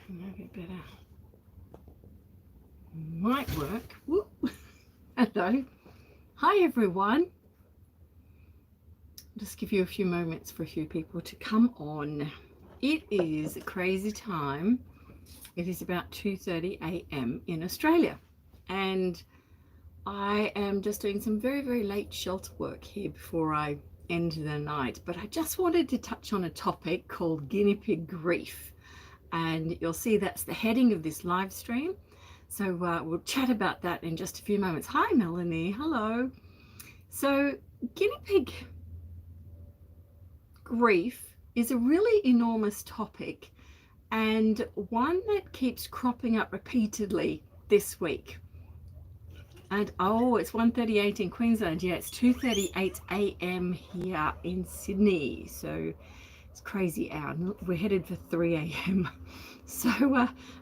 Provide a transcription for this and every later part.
Maybe better. Might work. Whoop. Hello. Hi everyone. Just give you a few moments for a few people to come on. It is a crazy time. It is about 2:30 a.m. in Australia, and I am just doing some very late shelter work here before I end the night. But I just wanted to touch on a topic called guinea pig grief, and you'll see that's the heading of this live stream. So we'll chat about that in just a few moments. Hi Melanie, hello. So guinea pig grief is a really enormous topic, and one that keeps cropping up repeatedly this week. And oh, it's 1:38 in Queensland. Yeah, it's 2:38 a.m. here in Sydney. So it's crazy hour. We're headed for 3 a.m. So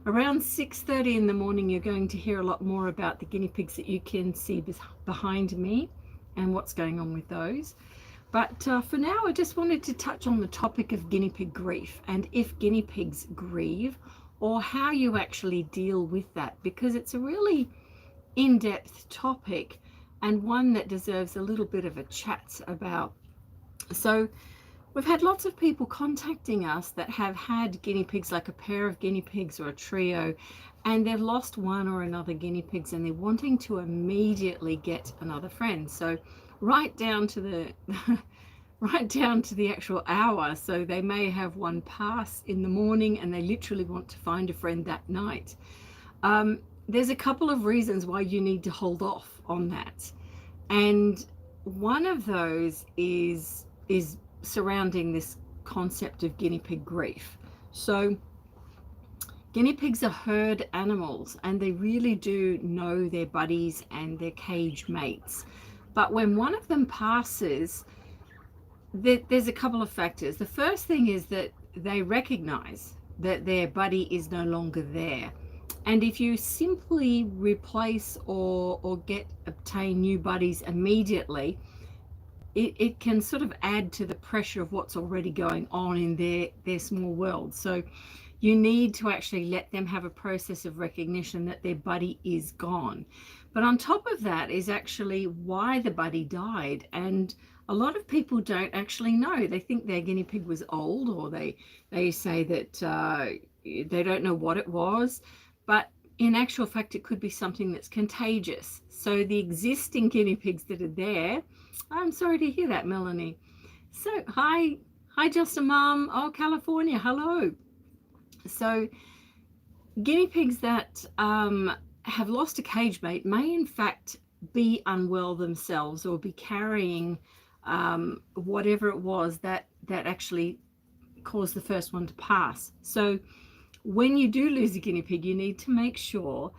around 6:30 in the morning, you're going to hear a lot more about the guinea pigs that you can see behind me and what's going on with those. But for now, I just wanted to touch on the topic of guinea pig grief and if guinea pigs grieve, or how you actually deal with that, because it's a really in-depth topic and one that deserves a little bit of a chat about. So we've had lots of people contacting us that have had guinea pigs, like a pair of guinea pigs or a trio, and they've lost one or another guinea pigs and they're wanting to immediately get another friend. So right down to the right down to the actual hour. So they may have one pass in the morning and they literally want to find a friend that night. There's a couple of reasons why you need to hold off on that, and one of those is surrounding this concept of guinea pig grief. So guinea pigs are herd animals and they really do know their buddies and their cage mates, but when one of them passes, there's a couple of factors. The first thing is that they recognize that their buddy is no longer there. And if you simply replace or obtain new buddies immediately, it can sort of add to the pressure of what's already going on in their small world. So you need to actually let them have a process of recognition that their buddy is gone. But on top of that is actually why the buddy died. And a lot of people don't actually know. They think their guinea pig was old, or they say that they don't know what it was. But in actual fact, it could be something that's contagious. So the existing guinea pigs that are there, I'm sorry to hear that, Melanie. So hi Justin Mum. Oh, California, hello. So guinea pigs that have lost a cage mate may in fact be unwell themselves, or be carrying whatever it was that actually caused the first one to pass. So when you do lose a guinea pig, you need to make sure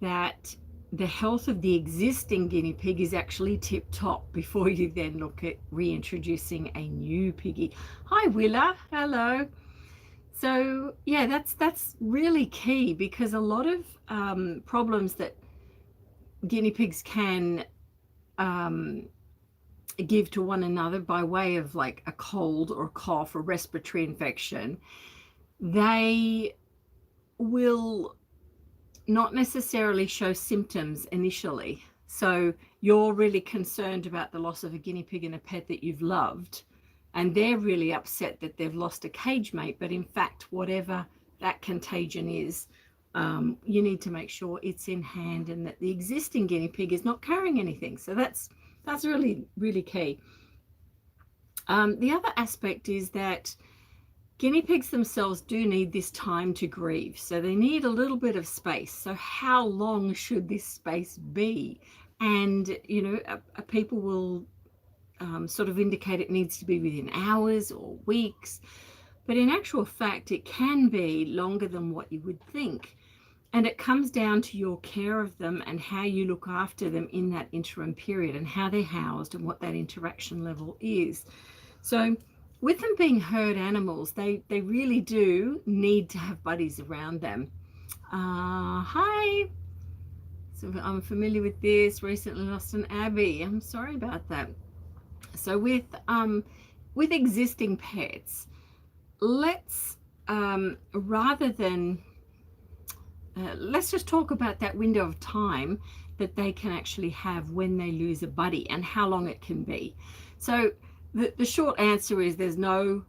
that the health of the existing guinea pig is actually tip top before you then look at reintroducing a new piggy. Hi Willa, hello. So yeah, that's really key, because a lot of problems that guinea pigs can give to one another by way of like a cold or a cough or respiratory infection, they will not necessarily show symptoms initially. So you're really concerned about the loss of a guinea pig and a pet that you've loved, and they're really upset that they've lost a cage mate. But in fact, whatever that contagion is, you need to make sure it's in hand and that the existing guinea pig is not carrying anything. So that's really key. The other aspect is that guinea pigs themselves do need this time to grieve. So they need a little bit of space. So how long should this space be? And, you know, people will sort of indicate it needs to be within hours or weeks. But in actual fact, it can be longer than what you would think. And it comes down to your care of them and how you look after them in that interim period, and how they're housed and what that interaction level is. So with them being herd animals, they really do need to have buddies around them. Hi. So I'm familiar with this. Recently lost an Abby. I'm sorry about that. So with existing pets, let's rather than let's just talk about that window of time that they can actually have when they lose a buddy and how long it can be. So the short answer is there's no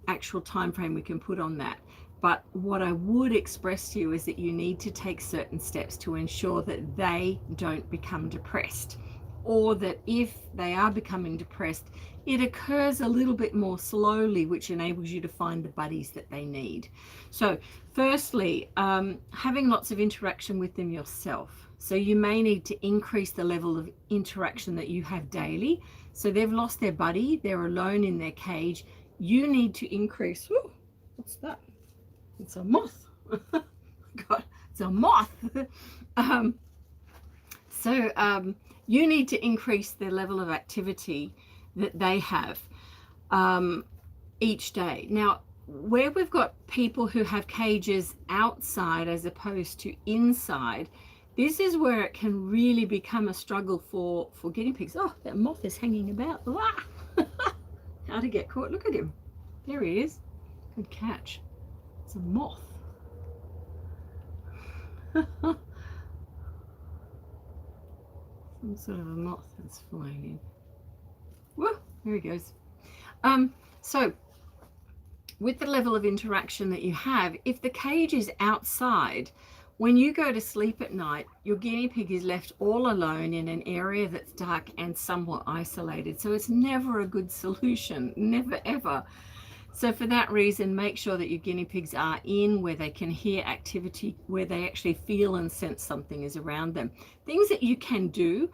actual time frame we can put on that. But what I would express to you is that you need to take certain steps to ensure that they don't become depressed, or that if they are becoming depressed, it occurs a little bit more slowly, which enables you to find the buddies that they need. So firstly, having lots of interaction with them yourself. So you may need to increase the level of interaction that you have daily. So they've lost their buddy, they're alone in their cage. You need to increase. Ooh, what's that? It's a moth. God, it's a moth. You need to increase the level of activity that they have each day. Now, where we've got people who have cages outside as opposed to inside, this is where it can really become a struggle for guinea pigs. Oh, that moth is hanging about. How to get caught. Look at him. There he is. Good catch. It's a moth. Some sort of a moth that's flying in. Whoa, there he goes. So with the level of interaction that you have, if the cage is outside, when you go to sleep at night, your guinea pig is left all alone in an area that's dark and somewhat isolated. So it's never a good solution, never ever. So for that reason, make sure that your guinea pigs are in where they can hear activity, where they actually feel and sense something is around them. Things that you can do,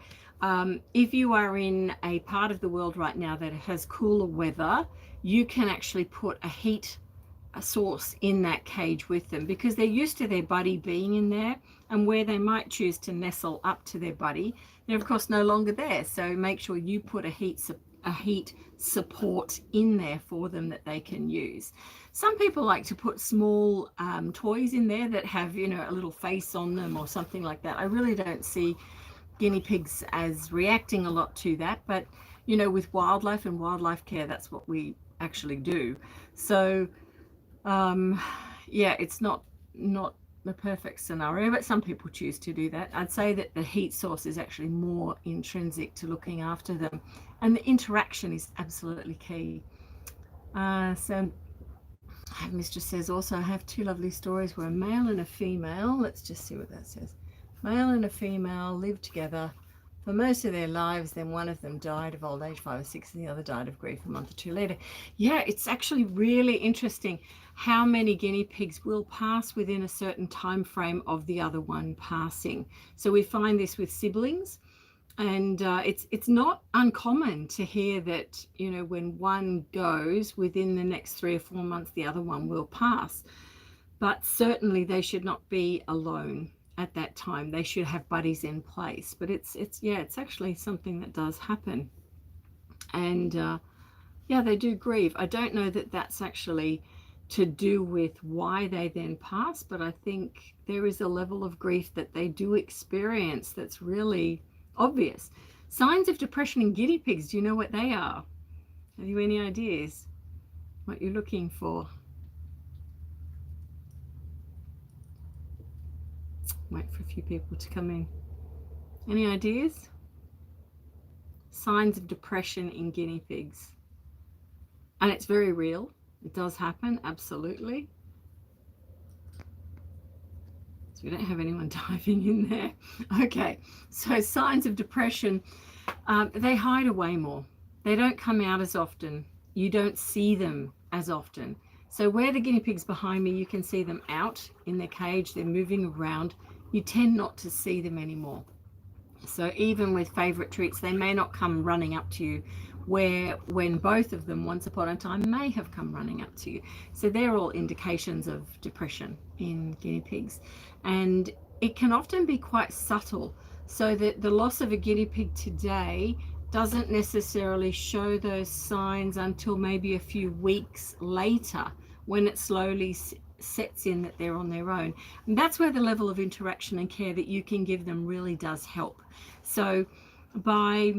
if you are in a part of the world right now that has cooler weather, you can actually put a heat source in that cage with them, because they're used to their buddy being in there, and where they might choose to nestle up to their buddy, they're of course no longer there. So make sure you put a heat support in there for them that they can use. Some people like to put small toys in there that have, you know, a little face on them or something like that. I really don't see guinea pigs as reacting a lot to that, but you know, with wildlife and wildlife care, that's what we actually do. So yeah, it's not the perfect scenario, but some people choose to do that. I'd say that the heat source is actually more intrinsic to looking after them, and the interaction is absolutely key. So Mistress says also, I have two lovely stories where a male and a female, let's just see what that says, male and a female lived together for most of their lives. Then one of them died of old age, 5 or 6, and the other died of grief a month or two later. Yeah, it's actually really interesting how many guinea pigs will pass within a certain time frame of the other one passing. So we find this with siblings, and it's not uncommon to hear that, you know, when one goes, within the next 3 or 4 months the other one will pass. But certainly they should not be alone at that time. They should have buddies in place. But it's actually something that does happen. And yeah, they do grieve. I don't know that that's actually to do with why they then pass, but I think there is a level of grief that they do experience that's really obvious. Signs of depression in guinea pigs, do you know what they are? Have you any ideas what you're looking for? Wait for a few people to come in. Any ideas? Signs of depression in guinea pigs. And it's very real. It does happen, absolutely. So we don't have anyone diving in there. Okay, so signs of depression, they hide away more. They don't come out as often. You don't see them as often. So where the guinea pigs behind me, you can see them out in their cage, they're moving around. You tend not to see them anymore. So even with favorite treats, they may not come running up to you, where when both of them once upon a time may have come running up to you. So they're all indications of depression in guinea pigs, and it can often be quite subtle, so that the loss of a guinea pig today doesn't necessarily show those signs until maybe a few weeks later, when it slowly sets in that they're on their own. And that's where the level of interaction and care that you can give them really does help. So by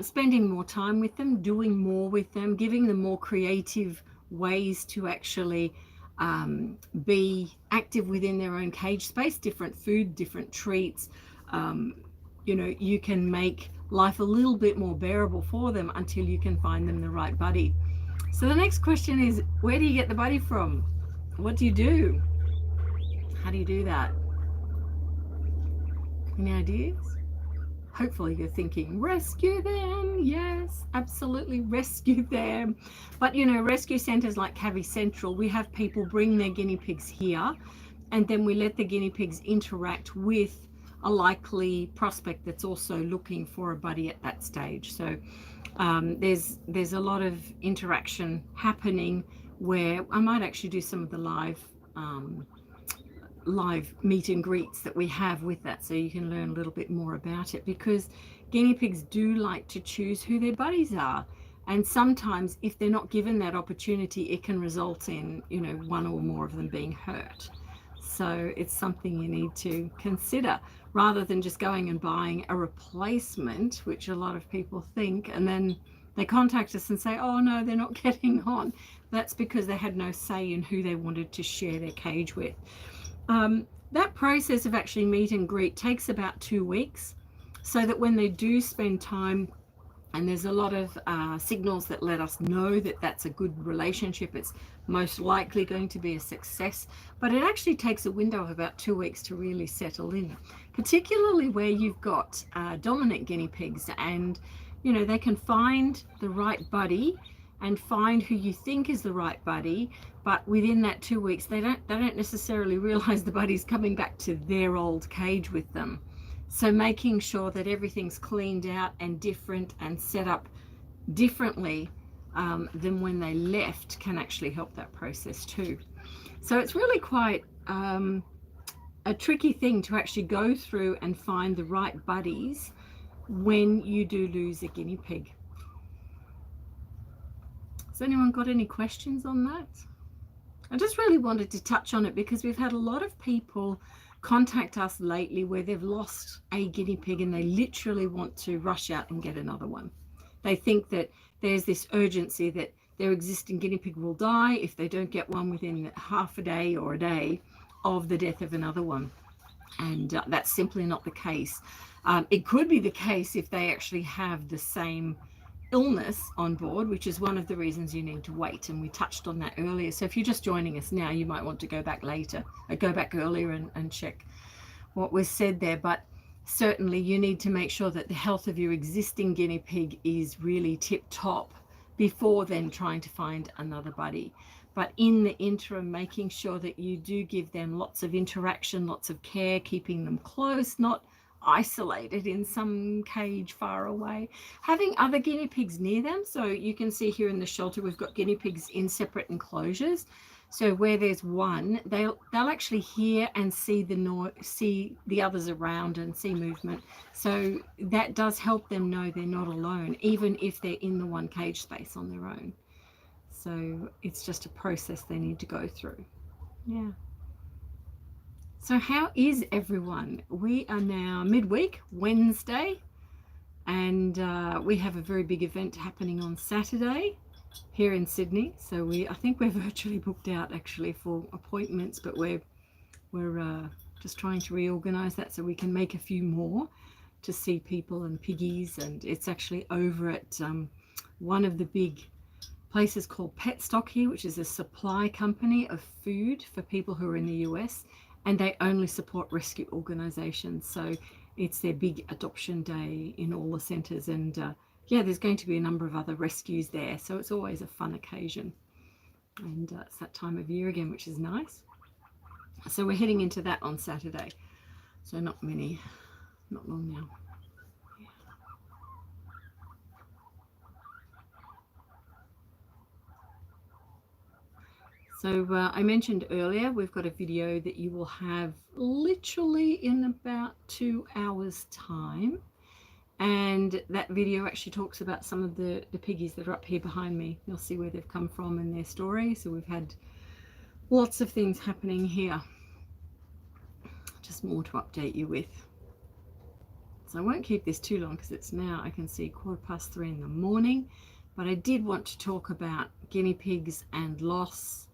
spending more time with them, doing more with them, giving them more creative ways to actually be active within their own cage space, different food, different treats. You know, you can make life a little bit more bearable for them until you can find them the right buddy. So the next question is, where do you get the buddy from? What do you do? How do you do that? Any ideas? Hopefully you're thinking, rescue them. Yes, absolutely, rescue them. But you know, rescue centers like Cavi Central, we have people bring their guinea pigs here, and then we let the guinea pigs interact with a likely prospect that's also looking for a buddy at that stage. So there's a lot of interaction happening where I might actually do some of the live meet and greets that we have with that, so you can learn a little bit more about it, because guinea pigs do like to choose who their buddies are, and sometimes if they're not given that opportunity, it can result in, you know, one or more of them being hurt. So it's something you need to consider, rather than just going and buying a replacement, which a lot of people think, and then they contact us and say, oh no, they're not getting on. That's because they had no say in who they wanted to share their cage with. That process of actually meet and greet takes about 2 weeks, so that when they do spend time, and there's a lot of signals that let us know that that's a good relationship, it's most likely going to be a success, but it actually takes a window of about 2 weeks to really settle in, particularly where you've got dominant guinea pigs, and you know, they can find the right buddy and find who you think is the right buddy, but within that 2 weeks they don't necessarily realize the buddy's coming back to their old cage with them. So making sure that everything's cleaned out and different and set up differently than when they left can actually help that process too. So it's really quite a tricky thing to actually go through and find the right buddies when you do lose a guinea pig. Has anyone got any questions on that? I just really wanted to touch on it because we've had a lot of people contact us lately where they've lost a guinea pig and they literally want to rush out and get another one. They think that there's this urgency that their existing guinea pig will die if they don't get one within half a day or a day of the death of another one. And that's simply not the case. It could be the case if they actually have the same illness on board, which is one of the reasons you need to wait, and we touched on that earlier. So if you're just joining us now, you might want to go back later, go back earlier and check what was said there. But certainly you need to make sure that the health of your existing guinea pig is really tip top before then trying to find another buddy. But in the interim, making sure that you do give them lots of interaction, lots of care, keeping them close, not isolated in some cage far away, having other guinea pigs near them. So you can see here in the shelter we've got guinea pigs in separate enclosures, so where there's one, they'll actually hear and see the others around and see movement. So that does help them know they're not alone, even if they're in the one cage space on their own. So it's just a process they need to go through. Yeah. So how is everyone? We are now midweek, Wednesday, and we have a very big event happening on Saturday here in Sydney. So I think we're virtually booked out actually for appointments, but we're just trying to reorganize that so we can make a few more to see people and piggies. And it's actually over at one of the big places called Petstock here, which is a supply company of food for people who are in the US. And they only support rescue organizations. So it's their big adoption day in all the centers. And yeah, there's going to be a number of other rescues there. So it's always a fun occasion. And it's that time of year again, which is nice. So we're heading into that on Saturday. So not long now. So I mentioned earlier, we've got a video that you will have literally in about 2 hours time. And that video actually talks about some of the piggies that are up here behind me. You'll see where they've come from and their story. So we've had lots of things happening here. Just more to update you with. So I won't keep this too long because it's now, I can see 3:15 in the morning. But I did want to talk about guinea pigs and loss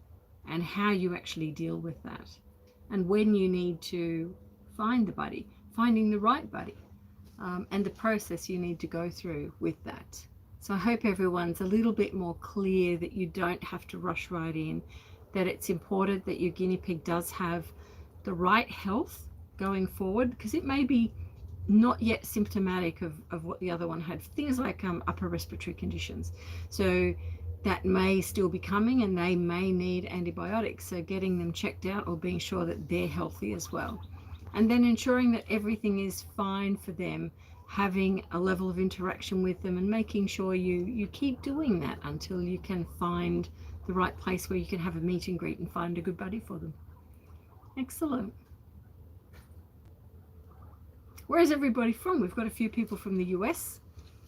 and how you actually deal with that, and when you need to find the buddy, finding the right buddy, and the process you need to go through with that. So I hope everyone's a little bit more clear that you don't have to rush right in, that it's important that your guinea pig does have the right health going forward, because it may be not yet symptomatic of what the other one had, things like upper respiratory conditions. So that may still be coming, and they may need antibiotics. So getting them checked out, or being sure that they're healthy as well. And then ensuring that everything is fine for them, having a level of interaction with them, and making sure you keep doing that until you can find the right place where you can have a meet and greet and find a good buddy for them. Excellent. Where's everybody from? We've got a few people from the US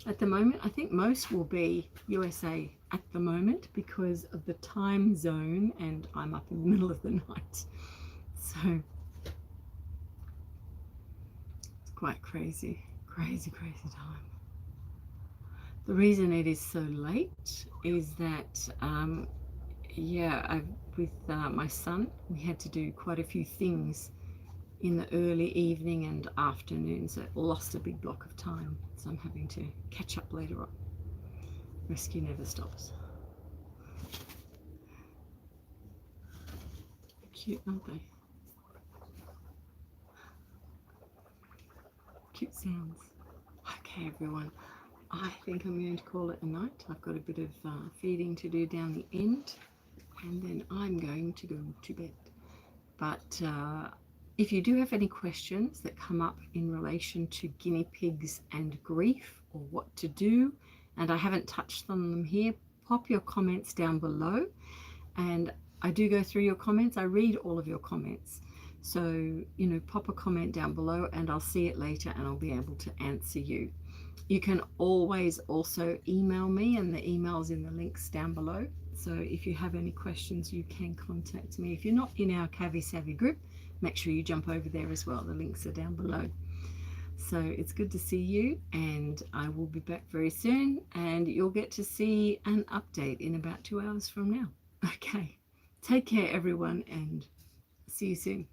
at the moment. I think most will be USA at the moment because of the time zone, and I'm up in the middle of the night. So it's quite crazy time. The reason it is so late is that with my son, we had to do quite a few things in the early evening and afternoon, so it lost a big block of time. So I'm having to catch up later on. Rescue never stops. Cute, aren't they? Cute sounds. Okay, everyone. I think I'm going to call it a night. I've got a bit of feeding to do down the end, and then I'm going to go to bed. But if you do have any questions that come up in relation to guinea pigs and grief, or what to do, and I haven't touched on them here, pop your comments down below, and I do go through your comments. I read all of your comments. So, pop a comment down below and I'll see it later and I'll be able to answer you. You can always also email me, and the email's in the links down below. So if you have any questions, you can contact me. If you're not in our Cavi Savvy group, make sure you jump over there as well. The links are down below. So it's good to see you, and I will be back very soon, and you'll get to see an update in about 2 hours from now. Okay, take care everyone, and see you soon.